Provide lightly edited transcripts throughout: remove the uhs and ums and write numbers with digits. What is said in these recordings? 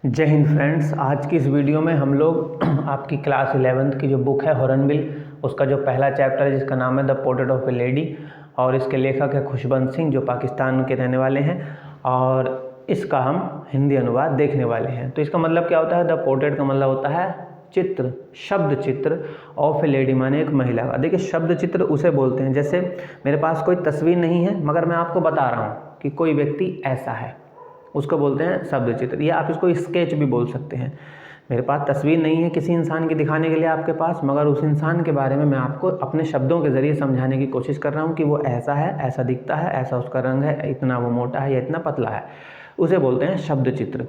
जय हिंद फ्रेंड्स। आज की इस वीडियो में हम लोग आपकी क्लास 11th की जो बुक है हॉर्नबिल, उसका जो पहला चैप्टर है जिसका नाम है the portrait of A lady, और इसके लेखक है खुशबंत सिंह जो पाकिस्तान के रहने वाले हैं, और इसका हम हिंदी अनुवाद देखने वाले हैं। तो इसका मतलब क्या होता है? द पोर्ट्रेट का मतलब होता है चित्र, शब्द चित्र, ऑफ ए लेडी माने एक महिला का। देखिए, शब्द चित्र उसे बोलते हैं जैसे मेरे पास कोई तस्वीर नहीं है मगर मैं आपको बता रहा हूँ कि कोई व्यक्ति ऐसा है, उसको बोलते हैं शब्द चित्र। या आप इसको स्केच भी बोल सकते हैं। मेरे पास तस्वीर नहीं है किसी इंसान की दिखाने के लिए आपके पास, मगर उस इंसान के बारे में मैं आपको अपने शब्दों के ज़रिए समझाने की कोशिश कर रहा हूँ कि वो ऐसा है, ऐसा दिखता है, ऐसा उसका रंग है, इतना वो मोटा है या इतना पतला है, उसे बोलते हैं शब्द चित्र।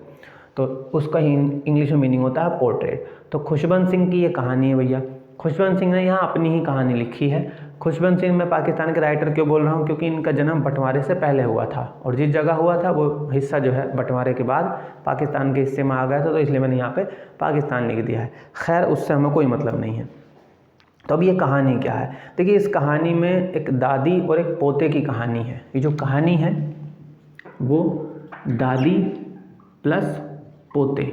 तो उसका ही इंग्लिश में मीनिंग होता है पोर्ट्रेट। तो खुशबंत सिंह की ये कहानी है भैया। खुशबंत सिंह ने यहाँ अपनी ही कहानी लिखी है। खुशबंत सिंह मैं पाकिस्तान के राइटर क्यों बोल रहा हूँ? क्योंकि इनका जन्म बंटवारे से पहले हुआ था, और जिस जगह हुआ था वो हिस्सा जो है बंटवारे के बाद पाकिस्तान के हिस्से में आ गया था, तो इसलिए मैंने यहाँ पे पाकिस्तान लिख दिया है। खैर, उससे हमें कोई मतलब नहीं है। तो अब ये कहानी क्या है? देखिए, इस कहानी में एक दादी और एक पोते की कहानी है। ये जो कहानी है वो दादी प्लस पोते,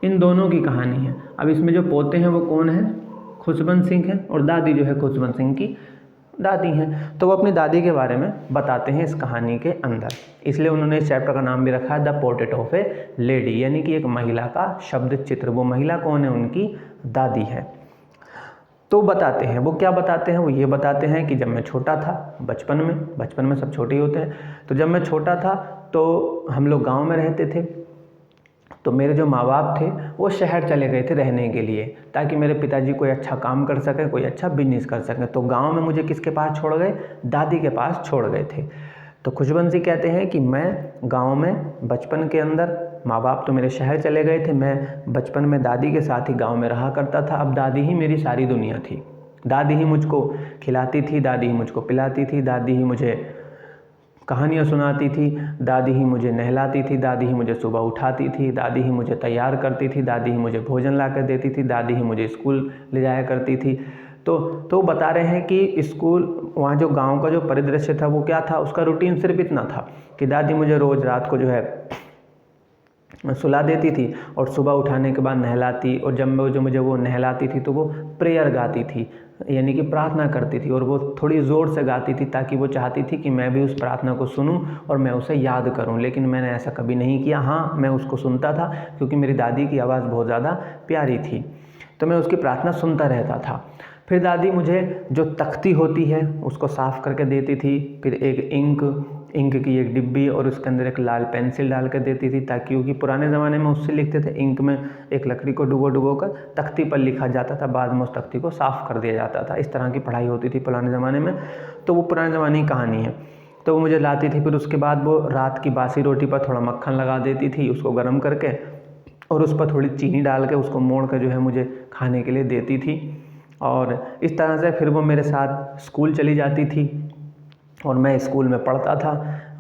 इन दोनों की कहानी है। अब इसमें जो पोते हैं वो कौन है? खुशबंत सिंह है, और दादी जो है खुशबंत सिंह की दादी हैं। तो वो अपनी दादी के बारे में बताते हैं इस कहानी के अंदर, इसलिए उन्होंने इस चैप्टर का नाम भी रखा है the portrait of A lady, यानी कि एक महिला का शब्द चित्र। वो महिला कौन है? उनकी दादी है। तो बताते हैं, वो क्या बताते हैं? वो ये बताते हैं कि जब मैं छोटा था, बचपन में सब छोटे ही होते हैं, तो जब मैं छोटा था तो हम लोग गाँव में रहते थे। तो मेरे जो माँ बाप थे वो शहर चले गए थे रहने के लिए, ताकि मेरे पिताजी कोई अच्छा काम कर सकें, कोई अच्छा बिजनेस कर सकें। तो गांव में मुझे किसके पास छोड़ गए? दादी के पास छोड़ गए थे। तो खुशबंत सिंह कहते हैं कि मैं गांव में बचपन के अंदर, माँ बाप तो मेरे शहर चले गए थे, मैं बचपन में दादी के साथ ही गाँव में रहा करता था। अब दादी ही मेरी सारी दुनिया थी। दादी ही मुझको खिलाती थी, दादी ही मुझको पिलाती थी, दादी ही मुझे कहानियाँ सुनाती थी, दादी ही मुझे नहलाती थी, दादी ही मुझे सुबह उठाती थी, दादी ही मुझे तैयार करती थी, दादी ही मुझे भोजन ला कर देती थी, दादी ही मुझे स्कूल ले जाया करती थी। तो बता रहे हैं कि स्कूल, वहाँ जो गांव का जो परिदृश्य था वो क्या था? उसका रूटीन सिर्फ इतना था कि दादी मुझे रोज़ रात को जो है सुला देती थी, और सुबह उठाने के बाद नहलाती, और जब मुझे वो नहलाती थी तो वो प्रेयर गाती थी, यानी कि प्रार्थना करती थी, और वो थोड़ी ज़ोर से गाती थी ताकि वो चाहती थी कि मैं भी उस प्रार्थना को सुनूं और मैं उसे याद करूं। लेकिन मैंने ऐसा कभी नहीं किया। हाँ, मैं उसको सुनता था क्योंकि मेरी दादी की आवाज़ बहुत ज़्यादा प्यारी थी, तो मैं उसकी प्रार्थना सुनता रहता था। फिर दादी मुझे जो तख्ती होती है उसको साफ़ करके देती थी, फिर एक इंक की एक डिब्बी, और उसके अंदर एक लाल पेंसिल डाल कर देती थी, ताकि, क्योंकि पुराने ज़माने में उससे लिखते थे, इंक में एक लकड़ी को डुबो कर तख्ती पर लिखा जाता था, बाद में उस तख्ती को साफ़ कर दिया जाता था। इस तरह की पढ़ाई होती थी पुराने ज़माने में। तो वो पुराने ज़माने की कहानी है। तो वो मुझे लाती थी, फिर उसके बाद वो रात की बासी रोटी पर थोड़ा मक्खन लगा देती थी, उसको गर्म करके, और उस पर थोड़ी चीनी डाल के उसको मोड़ कर जो है मुझे खाने के लिए देती थी। और इस तरह से फिर वो मेरे साथ स्कूल चली जाती थी, और मैं स्कूल में पढ़ता था,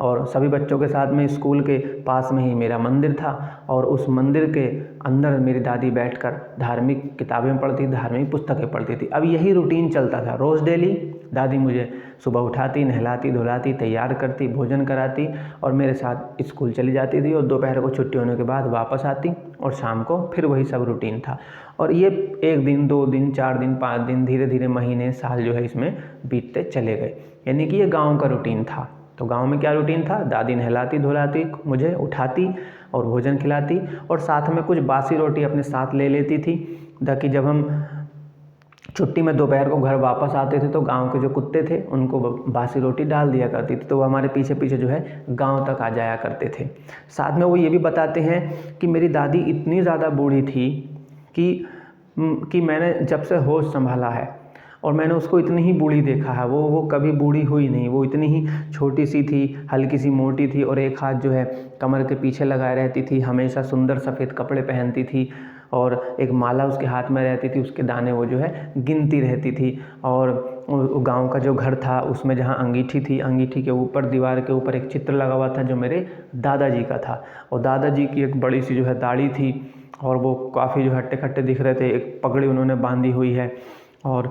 और सभी बच्चों के साथ में स्कूल के पास में ही मेरा मंदिर था, और उस मंदिर के अंदर मेरी दादी बैठकर धार्मिक किताबें पढ़ती, धार्मिक पुस्तकें पढ़ती थी। अब यही रूटीन चलता था रोज़ डेली। दादी मुझे सुबह उठाती, नहलाती, धुलाती, तैयार करती, भोजन कराती, और मेरे साथ स्कूल चली जाती थी, और दोपहर को छुट्टी होने के बाद वापस आती, और शाम को फिर वही सब रूटीन था। और ये 1 दिन, 2 दिन, 4 दिन, 5 दिन, धीरे धीरे महीने, साल जो है इसमें बीतते चले गए। यानी कि ये गांव का रूटीन था। तो गांव में क्या रूटीन था? दादी नहलाती, धुलाती, मुझे उठाती और भोजन खिलाती, और साथ में कुछ बासी रोटी अपने साथ ले लेती थी, ताकि जब हम छुट्टी में दोपहर को घर वापस आते थे तो गांव के जो कुत्ते थे उनको बासी रोटी डाल दिया करती थी, तो वो हमारे पीछे पीछे जो है गांव तक आ जाया करते थे। साथ में वो ये भी बताते हैं कि मेरी दादी इतनी ज़्यादा बूढ़ी थी कि मैंने जब से होश संभाला है, और मैंने उसको इतनी ही बूढ़ी देखा है, वो कभी बूढ़ी हुई नहीं। वो इतनी ही छोटी सी थी, हल्की सी मोटी थी, और एक हाथ जो है कमर के पीछे लगाए रहती थी, हमेशा सुंदर सफ़ेद कपड़े पहनती थी, और एक माला उसके हाथ में रहती थी, उसके दाने वो जो है गिनती रहती थी। और गांव का जो घर था उसमें जहाँ अंगीठी थी, अंगीठी के ऊपर, दीवार के ऊपर एक चित्र लगा हुआ था जो मेरे दादाजी का था, और दादाजी की एक बड़ी सी जो है दाढ़ी थी, और वो काफ़ी जो हट्टे खट्टे दिख रहे थे। एक पगड़ी उन्होंने बांधी हुई है, और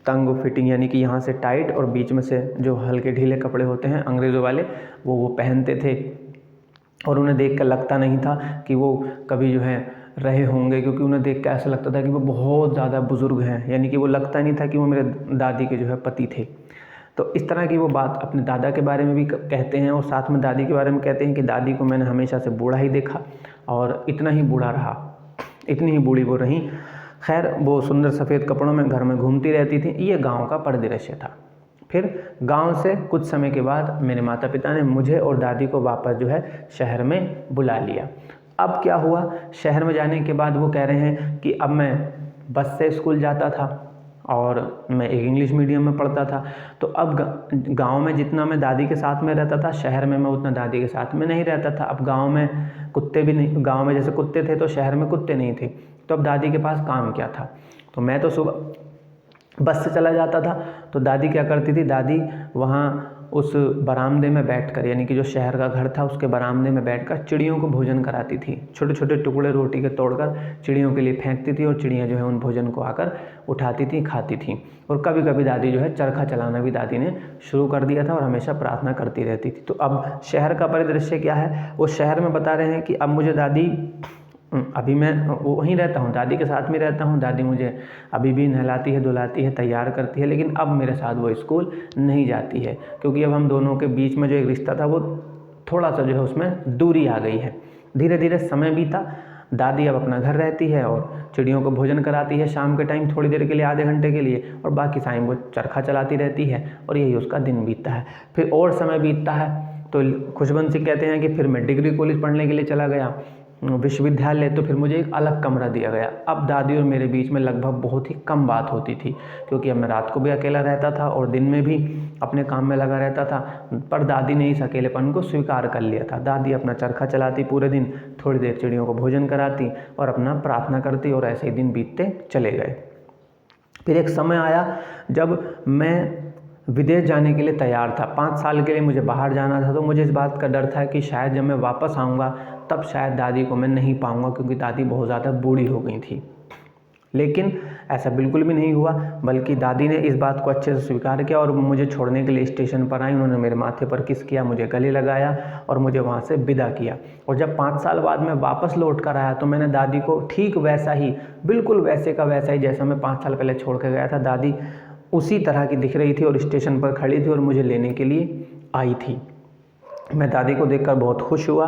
तंग फिटिंग, यानी कि यहाँ से टाइट और बीच में से जो हल्के ढीले कपड़े होते हैं अंग्रेज़ों वाले, वो पहनते थे। और उन्हें देख कर लगता नहीं था कि वो कभी जो है रहे होंगे, क्योंकि उन्हें देख कर ऐसा लगता था कि वो बहुत ज़्यादा बुज़ुर्ग हैं, यानी कि वो लगता नहीं था कि वो मेरे दादी के जो है पति थे। तो इस तरह की वो बात अपने दादा के बारे में भी कहते हैं और साथ में दादी के बारे में कहते हैं कि दादी को मैंने हमेशा से बूढ़ा ही देखा और इतना ही बूढ़ा रहा, इतनी ही बूढ़ी वो रहीं। खैर, वो सुंदर सफ़ेद कपड़ों में घर में घूमती रहती थी। ये गाँव का परिदृश्य था। फिर गांव से कुछ समय के बाद मेरे माता पिता ने मुझे और दादी को वापस जो है शहर में बुला लिया। अब क्या हुआ, शहर में जाने के बाद वो कह रहे हैं कि अब मैं बस से स्कूल जाता था और मैं एक इंग्लिश मीडियम में पढ़ता था। तो अब गांव में जितना मैं दादी के साथ में रहता था, शहर में मैं उतना दादी के साथ में नहीं रहता था। अब गांव में कुत्ते भी नहीं, गांव में जैसे कुत्ते थे तो शहर में कुत्ते नहीं थे। तो अब दादी के पास काम क्या था। तो मैं तो सुबह बस से चला जाता था। तो दादी क्या करती थी, दादी वहाँ उस बरामदे में बैठकर, यानी कि जो शहर का घर था उसके बरामदे में बैठकर चिड़ियों को भोजन कराती थी। छोटे छोटे टुकड़े रोटी के तोड़कर चिड़ियों के लिए फेंकती थी और चिड़ियाँ जो है उन भोजन को आकर उठाती थी, खाती थी। और कभी कभी दादी जो है चरखा चलाना भी दादी ने शुरू कर दिया था और हमेशा प्रार्थना करती रहती थी। तो अब शहर का परिदृश्य क्या है, वो शहर में बता रहे हैं कि अब मुझे दादी, अभी मैं वहीं रहता हूँ, दादी के साथ में रहता हूँ। दादी मुझे अभी भी नहलाती है, धुलाती है, तैयार करती है, लेकिन अब मेरे साथ वो स्कूल नहीं जाती है, क्योंकि अब हम दोनों के बीच में जो एक रिश्ता था वो थोड़ा सा जो है उसमें दूरी आ गई है। धीरे धीरे समय बीता, दादी अब अपना घर रहती है और चिड़ियों को भोजन कराती है शाम के टाइम थोड़ी देर के लिए, आधे घंटे के लिए, और बाकी टाइम वो चरखा चलाती रहती है और यही उसका दिन बीतता है। फिर और समय बीतता है तो खुशबंसी कहते हैं कि फिर मैं डिग्री कॉलेज पढ़ने के लिए चला गया, विश्वविद्यालय। तो फिर मुझे एक अलग कमरा दिया गया। अब दादी और मेरे बीच में लगभग बहुत ही कम बात होती थी, क्योंकि अब मैं रात को भी अकेला रहता था और दिन में भी अपने काम में लगा रहता था। पर दादी ने इस अकेलेपन को स्वीकार कर लिया था। दादी अपना चरखा चलाती पूरे दिन, थोड़ी देर चिड़ियों को भोजन कराती और अपना प्रार्थना करती, और ऐसे ही दिन बीतते चले गए। फिर एक समय आया जब मैं विदेश जाने के लिए तैयार था। 5 साल के लिए मुझे बाहर जाना था। तो मुझे इस बात का डर था कि शायद जब मैं वापस आऊँगा तब शायद दादी को मैं नहीं पाऊँगा, क्योंकि दादी बहुत ज़्यादा बूढ़ी हो गई थी। लेकिन ऐसा बिल्कुल भी नहीं हुआ, बल्कि दादी ने इस बात को अच्छे से स्वीकार किया और मुझे छोड़ने के लिए स्टेशन पर आई। उन्होंने मेरे माथे पर किस किया, मुझे गले लगाया और मुझे वहाँ से विदा किया। और जब 5 साल बाद मैं वापस लौट कर आया तो मैंने दादी को ठीक वैसा ही, बिल्कुल वैसे का वैसा ही जैसा मैं 5 साल पहले छोड़ के गया था, दादी उसी तरह की दिख रही थी और स्टेशन पर खड़ी थी और मुझे लेने के लिए आई थी। मैं दादी को देखकर बहुत खुश हुआ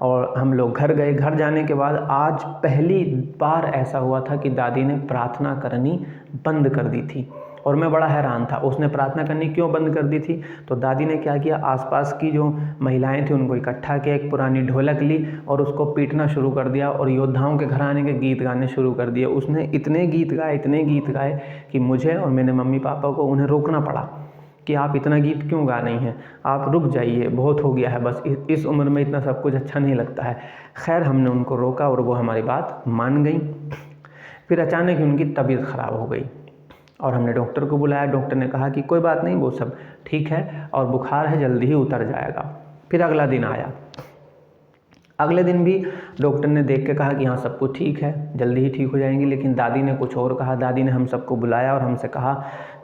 और हम लोग घर गए। घर जाने के बाद आज पहली बार ऐसा हुआ था कि दादी ने प्रार्थना करनी बंद कर दी थी और मैं बड़ा हैरान था। उसने प्रार्थना करनी क्यों बंद कर दी थी, तो दादी ने क्या किया, आसपास की जो महिलाएं थी उनको इकट्ठा किया, एक पुरानी ढोलक ली और उसको पीटना शुरू कर दिया और योद्धाओं के घराने के गीत गाने शुरू कर दिए। उसने इतने गीत गाए कि मुझे और मेरे मम्मी पापा को उन्हें रोकना पड़ा कि आप इतना गीत क्यों गा रही हैं, आप रुक जाइए, बहुत हो गया है, बस इस उम्र में इतना सब कुछ अच्छा नहीं लगता है। खैर, हमने उनको रोका और वो हमारी बात मान गई। फिर अचानक ही उनकी तबीयत ख़राब हो गई और हमने डॉक्टर को बुलाया। डॉक्टर ने कहा कि कोई बात नहीं, वो सब ठीक है और बुखार है, जल्दी ही उतर जाएगा। फिर अगला दिन आया। अगले दिन भी डॉक्टर ने देख के कहा कि हाँ सब कुछ ठीक है, जल्दी ही ठीक हो जाएंगी। लेकिन दादी ने कुछ और कहा। दादी ने हम सबको बुलाया और हमसे कहा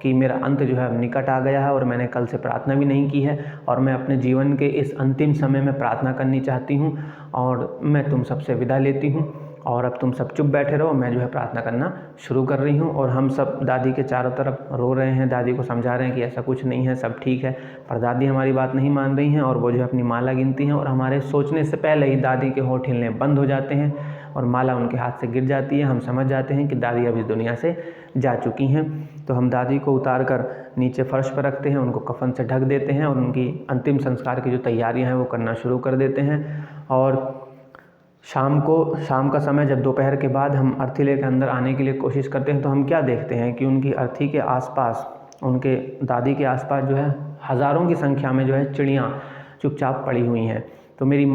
कि मेरा अंत जो है निकट आ गया है और मैंने कल से प्रार्थना भी नहीं की है और मैं अपने जीवन के इस अंतिम समय में प्रार्थना करनी चाहती हूँ और मैं तुम सबसे विदा लेती हूँ और अब तुम सब चुप बैठे रहो, मैं जो है प्रार्थना करना शुरू कर रही हूँ। और हम सब दादी के चारों तरफ रो रहे हैं, दादी को समझा रहे हैं कि ऐसा कुछ नहीं है, सब ठीक है। पर दादी हमारी बात नहीं मान रही हैं और वो जो है अपनी माला गिनती हैं और हमारे सोचने से पहले ही दादी के होंठ हिलने बंद हो जाते हैं और माला उनके हाथ से गिर जाती है। हम समझ जाते हैं कि दादी अब इस दुनिया से जा चुकी हैं। तो हम दादी को उतार कर नीचे फर्श पर रखते हैं, उनको कफन से ढक देते हैं और उनकी अंतिम संस्कार की जो तैयारियाँ हैं वो करना शुरू कर देते हैं। और शाम का समय जब दोपहर के बाद हम अर्थी के अंदर आने के लिए कोशिश करते हैं तो हम क्या देखते हैं कि उनकी अर्थी के आसपास, उनके दादी के आसपास जो है हज़ारों की संख्या में जो है चिड़ियाँ चुपचाप पड़ी हुई हैं। तो मेरी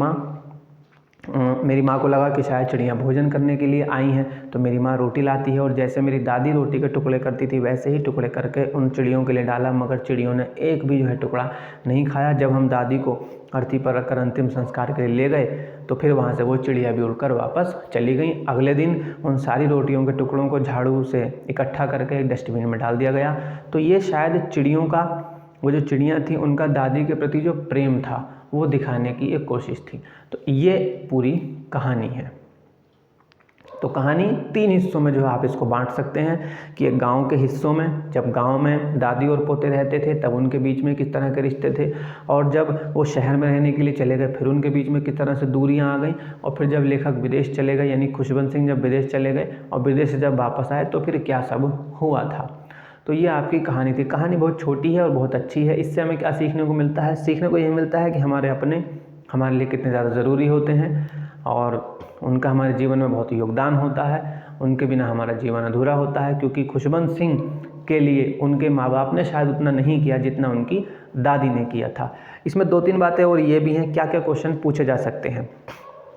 माँ को लगा कि शायद चिड़ियाँ भोजन करने के लिए आई हैं। तो मेरी माँ रोटी लाती है और जैसे मेरी दादी रोटी के टुकड़े करती थी वैसे ही टुकड़े करके उन चिड़ियों के लिए डाला, मगर चिड़ियों ने एक भी जो है टुकड़ा नहीं खाया। जब हम दादी को अर्थी पर रखकर अंतिम संस्कार के लिए ले गए तो फिर वहाँ से वो चिड़िया भी उड़कर वापस चली गई। अगले दिन उन सारी रोटियों के टुकड़ों को झाड़ू से इकट्ठा करके डस्टबिन में डाल दिया गया। तो ये शायद चिड़ियों का, वो जो चिड़ियाँ थी उनका दादी के प्रति जो प्रेम था वो दिखाने की एक कोशिश थी। तो ये पूरी कहानी है। तो कहानी 3 हिस्सों में जो है आप इसको बांट सकते हैं कि एक गांव के हिस्सों में, जब गांव में दादी और पोते रहते थे तब उनके बीच में किस तरह के रिश्ते थे, और जब वो शहर में रहने के लिए चले गए फिर उनके बीच में किस तरह से दूरियां आ गई, और फिर जब लेखक विदेश चले गए यानी खुशबंत सिंह जब विदेश चले गए और विदेश से जब वापस आए तो फिर क्या सब हुआ था। तो ये आपकी कहानी थी। कहानी बहुत छोटी है और बहुत अच्छी है। इससे हमें क्या सीखने को मिलता है? सीखने को ये मिलता है कि हमारे अपने हमारे लिए कितने ज़्यादा ज़रूरी होते हैं और उनका हमारे जीवन में बहुत योगदान होता है। उनके बिना हमारा जीवन अधूरा होता है, क्योंकि खुशबंत सिंह के लिए उनके माँ बाप ने शायद उतना नहीं किया जितना उनकी दादी ने किया था। इसमें 2-3 बातें और ये भी हैं, क्या क्या क्वेश्चन पूछे जा सकते हैं।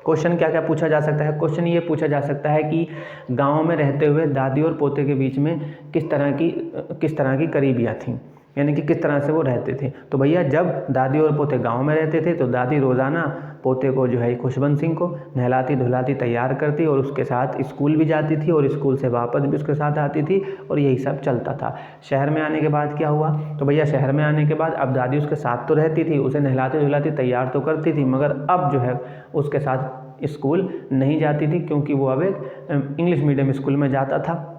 क्वेश्चन क्या क्या पूछा जा सकता है? क्वेश्चन ये पूछा जा सकता है कि गाँव में रहते हुए दादी और पोते के बीच में किस तरह की करीबियाँ थीं, यानी कि किस तरह से वो रहते थे। तो भैया जब दादी और पोते गांव में रहते थे तो दादी रोज़ाना पोते को जो है खुशबंत सिंह को नहलाती धुलाती तैयार करती और उसके साथ स्कूल भी जाती थी और स्कूल से वापस भी उसके साथ आती थी और यही सब चलता था। शहर में आने के बाद क्या हुआ? तो भैया शहर में आने के बाद अब दादी उसके साथ तो रहती थी, उसे नहलाती धुलाती तैयार तो करती थी, मगर अब जो है उसके साथ स्कूल नहीं जाती थी, क्योंकि वो अब एक इंग्लिश मीडियम स्कूल में जाता था।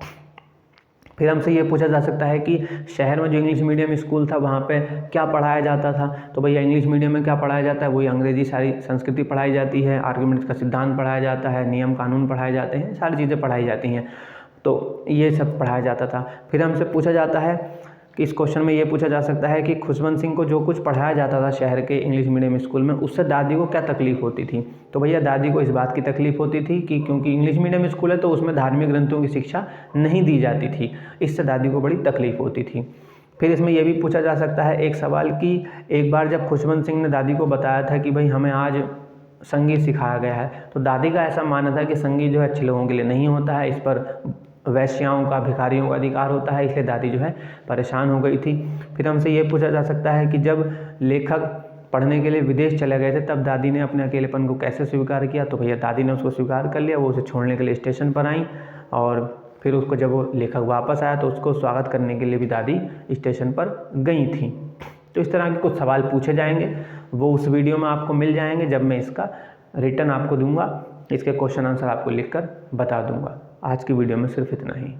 फिर हमसे ये पूछा जा सकता है कि शहर में जो इंग्लिश मीडियम स्कूल था वहाँ पे क्या पढ़ाया जाता था। तो भैया इंग्लिश मीडियम में क्या पढ़ाया जाता है? वही अंग्रेजी सारी संस्कृति पढ़ाई जाती है, आर्गुमेंट्स का सिद्धांत पढ़ाया जाता है, नियम कानून पढ़ाए जाते हैं, सारी चीज़ें पढ़ाई जाती हैं। तो ये सब पढ़ाया जाता था। फिर हमसे पूछा जाता है कि इस क्वेश्चन में ये पूछा जा सकता है कि खुशबंत सिंह को जो कुछ पढ़ाया जाता था शहर के इंग्लिश मीडियम स्कूल में, उससे दादी को क्या तकलीफ़ होती थी। तो भैया दादी को इस बात की तकलीफ़ होती थी कि क्योंकि इंग्लिश मीडियम स्कूल है तो उसमें धार्मिक ग्रंथों की शिक्षा नहीं दी जाती थी, इससे दादी को बड़ी तकलीफ़ होती थी। फिर इसमें यह भी पूछा जा सकता है एक सवाल कि एक बार जब खुशबंत सिंह ने दादी को बताया था कि भाई हमें आज संगीत सिखाया गया है, तो दादी का ऐसा मानना था कि संगीत जो है अच्छे लोगों के लिए नहीं होता है, इस पर वैश्याओं का, भिखारियों का अधिकार होता है, इसलिए दादी जो है परेशान हो गई थी। फिर हमसे ये पूछा जा सकता है कि जब लेखक पढ़ने के लिए विदेश चले गए थे तब दादी ने अपने अकेलेपन को कैसे स्वीकार किया। तो भैया दादी ने उसको स्वीकार कर लिया, वो उसे छोड़ने के लिए स्टेशन पर आई और फिर उसको जब वो लेखक वापस आया तो उसको स्वागत करने के लिए भी दादी स्टेशन पर गई थी। तो इस तरह के कुछ सवाल पूछे जाएंगे, वो उस वीडियो में आपको मिल जाएंगे जब मैं इसका रिटर्न आपको दूंगा, इसके क्वेश्चन आंसर आपको लिखकर बता दूंगा। आज की वीडियो में सिर्फ इतना ही।